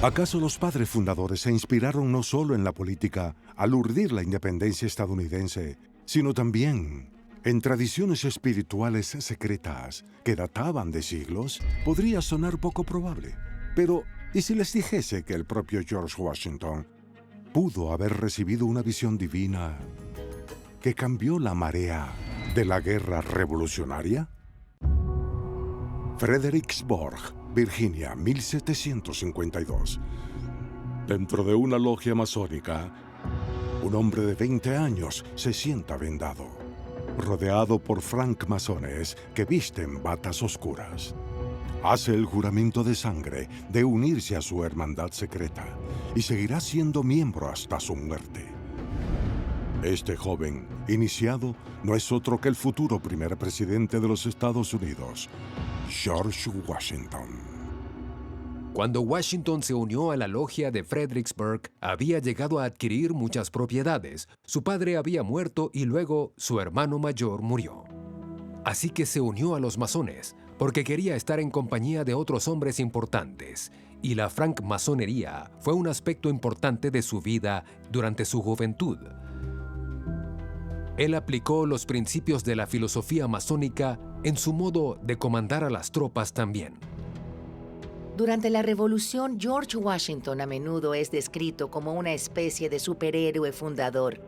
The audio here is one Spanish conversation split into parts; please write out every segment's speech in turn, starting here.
¿Acaso los padres fundadores se inspiraron no solo en la política al urdir la independencia estadounidense, sino también en tradiciones espirituales secretas que databan de siglos? Podría sonar poco probable, pero ¿y si les dijese que el propio George Washington pudo haber recibido una visión divina que cambió la marea de la guerra revolucionaria? Fredericksburg, Virginia, 1752. Dentro de una logia masónica, un hombre de 20 años se sienta vendado, rodeado por francmasones que visten batas oscuras. Hace el juramento de sangre de unirse a su hermandad secreta y seguirá siendo miembro hasta su muerte. Este joven iniciado no es otro que el futuro primer presidente de los Estados Unidos, George Washington. Cuando Washington se unió a la logia de Fredericksburg, había llegado a adquirir muchas propiedades. Su padre había muerto y luego su hermano mayor murió. Así que se unió a los masones, porque quería estar en compañía de otros hombres importantes. Y la francmasonería fue un aspecto importante de su vida durante su juventud. Él aplicó los principios de la filosofía masónica en su modo de comandar a las tropas también. Durante la Revolución, George Washington a menudo es descrito como una especie de superhéroe fundador.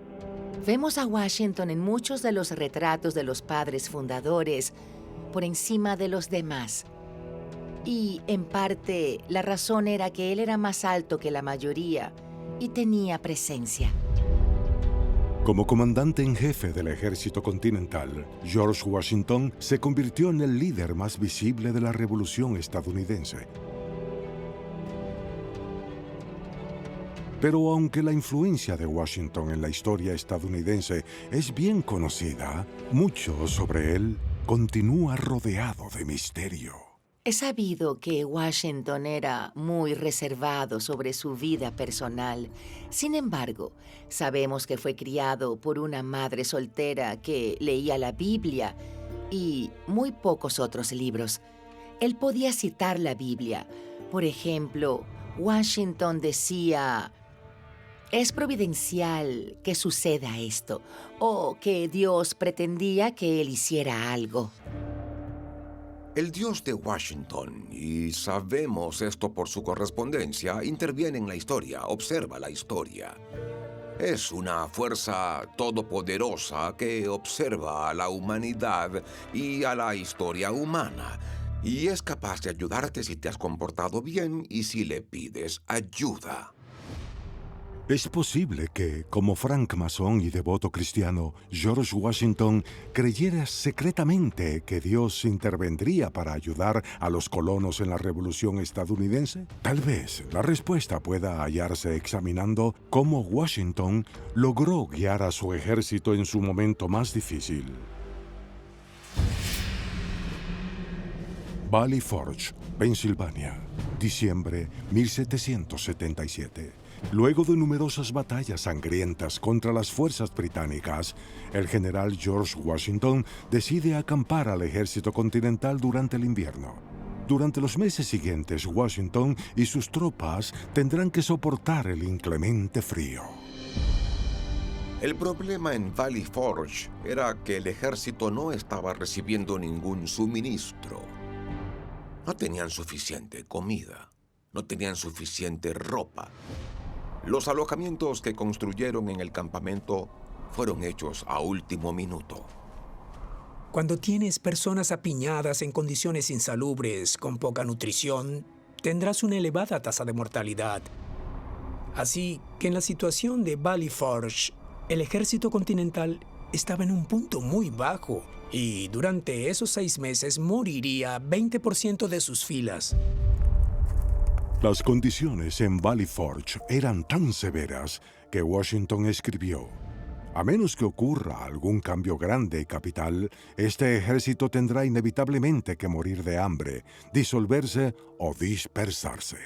Vemos a Washington en muchos de los retratos de los padres fundadores por encima de los demás. Y, en parte, la razón era que él era más alto que la mayoría y tenía presencia. Como comandante en jefe del ejército continental, George Washington se convirtió en el líder más visible de la Revolución estadounidense. Pero aunque la influencia de Washington en la historia estadounidense es bien conocida, mucho sobre él continúa rodeado de misterio. Es sabido que Washington era muy reservado sobre su vida personal. Sin embargo, sabemos que fue criado por una madre soltera que leía la Biblia y muy pocos otros libros. Él podía citar la Biblia. Por ejemplo, Washington decía: «Es providencial que suceda esto», o que Dios pretendía que él hiciera algo. El Dios de Washington, y sabemos esto por su correspondencia, interviene en la historia, observa la historia. Es una fuerza todopoderosa que observa a la humanidad y a la historia humana, y es capaz de ayudarte si te has comportado bien y si le pides ayuda. Es posible que, como francmasón y devoto cristiano, George Washington creyera secretamente que Dios intervendría para ayudar a los colonos en la Revolución estadounidense. Tal vez la respuesta pueda hallarse examinando cómo Washington logró guiar a su ejército en su momento más difícil. Valley Forge, Pensilvania, diciembre 1777. Luego de numerosas batallas sangrientas contra las fuerzas británicas, el general George Washington decide acampar al ejército continental durante el invierno. Durante los meses siguientes, Washington y sus tropas tendrán que soportar el inclemente frío. El problema en Valley Forge era que el ejército no estaba recibiendo ningún suministro. No tenían suficiente comida, no tenían suficiente ropa. Los alojamientos que construyeron en el campamento fueron hechos a último minuto. Cuando tienes personas apiñadas en condiciones insalubres, con poca nutrición, tendrás una elevada tasa de mortalidad. Así que en la situación de Valley Forge, el ejército continental estaba en un punto muy bajo y durante esos 6 meses moriría 20% de sus filas. Las condiciones en Valley Forge eran tan severas que Washington escribió: «A menos que ocurra algún cambio grande y capital, este ejército tendrá inevitablemente que morir de hambre, disolverse o dispersarse».